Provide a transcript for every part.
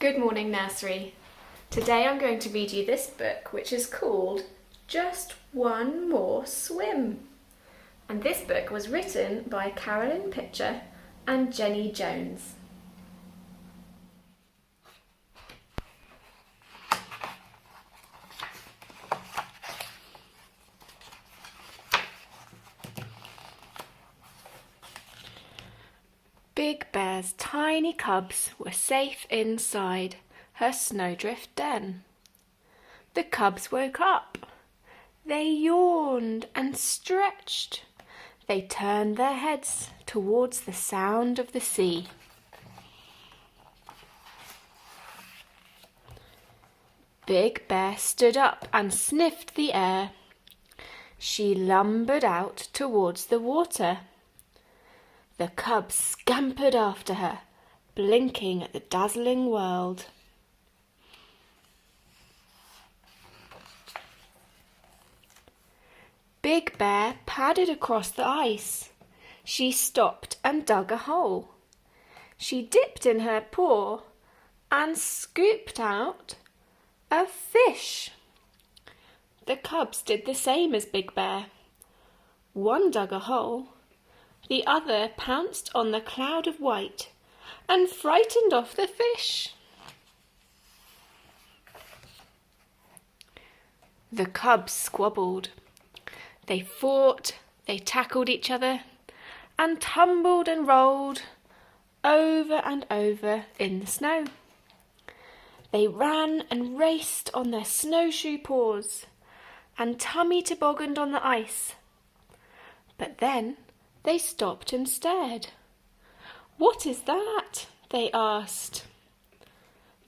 Good morning, nursery. Today I'm going to read you this book, which is called Just One More Swim. And this book was written by Carolyn Pitcher and Jenny Jones. Big Bear's tiny cubs were safe inside her snowdrift den. The cubs woke up. They yawned and stretched. They turned their heads towards the sound of the sea. Big Bear stood up and sniffed the air. She lumbered out towards the water. The cubs scampered after her, blinking at the dazzling world. Big Bear padded across the ice. She stopped and dug a hole. She dipped in her paw and scooped out a fish. The cubs did the same as Big Bear. One dug a hole. The other pounced on the cloud of white and frightened off the fish. The cubs squabbled. They fought, they tackled each other, and tumbled and rolled over and over in the snow. They ran and raced on their snowshoe paws and tummy tobogganed on the ice. But then they stopped and stared. "What is that?" they asked.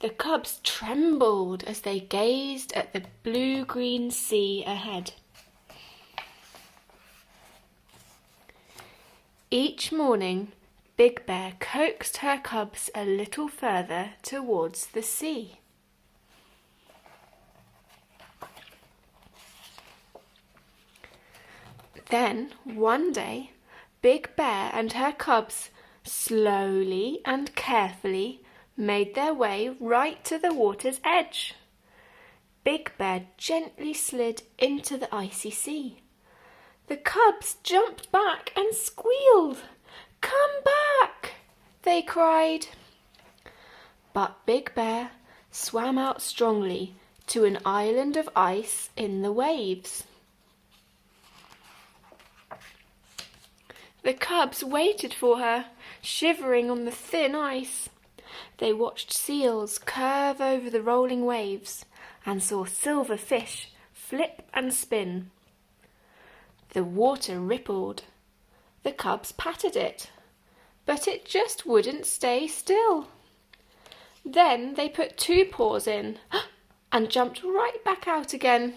The cubs trembled as they gazed at the blue-green sea ahead. Each morning, Big Bear coaxed her cubs a little further towards the sea. Then, one day, Big Bear and her cubs slowly and carefully made their way right to the water's edge. Big Bear gently slid into the icy sea. The cubs jumped back and squealed. "Come back!" they cried. But Big Bear swam out strongly to an island of ice in the waves. The cubs waited for her, shivering on the thin ice. They watched seals curve over the rolling waves and saw silver fish flip and spin. The water rippled. The cubs patted it, but it just wouldn't stay still. Then they put two paws in and jumped right back out again.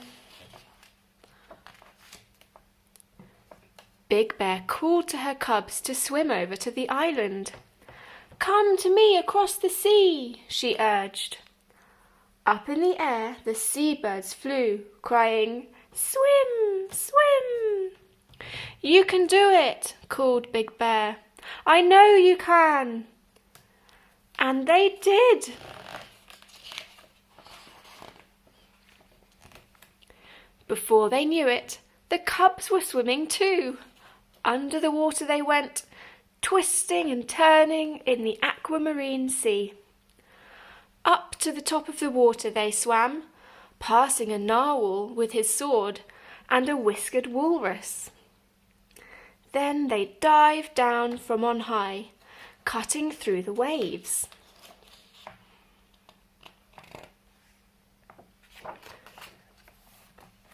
Big Bear called to her cubs to swim over to the island. "Come to me across the sea," she urged. Up in the air the seabirds flew, crying, "Swim, swim!" "You can do it," called Big Bear. "I know you can." And they did. Before they knew it, the cubs were swimming too. Under the water they went, twisting and turning in the aquamarine sea. Up to the top of the water they swam, passing a narwhal with his sword and a whiskered walrus. Then they dived down from on high, cutting through the waves.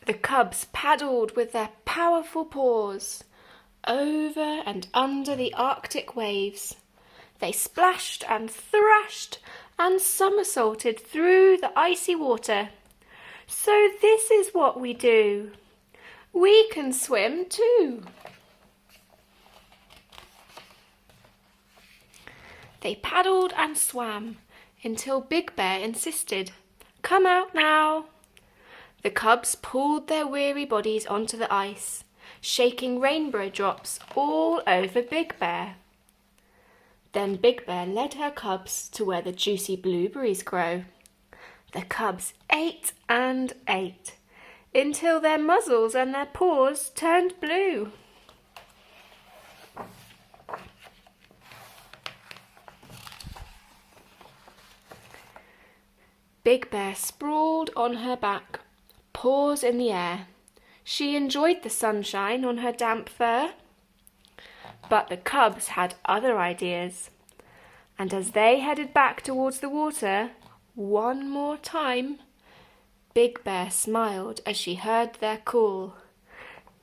The cubs paddled with their powerful paws over and under the Arctic waves. They splashed and thrashed and somersaulted through the icy water. "So this is what we do. We can swim too." They paddled and swam until Big Bear insisted, "Come out now." The cubs pulled their weary bodies onto the ice, shaking rainbow drops all over Big Bear. Then Big Bear led her cubs to where the juicy blueberries grow. The cubs ate and ate until their muzzles and their paws turned blue. Big Bear sprawled on her back, paws in the air. She enjoyed the sunshine on her damp fur. But the cubs had other ideas, and as they headed back towards the water one more time, Big Bear smiled as she heard their call.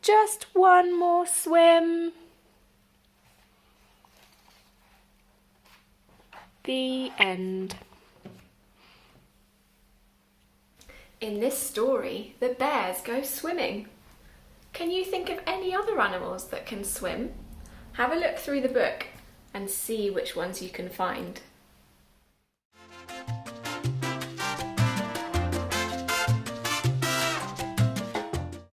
Just one more swim. The end. In this story, the bears go swimming. Can you think of any other animals that can swim? Have a look through the book and see which ones you can find.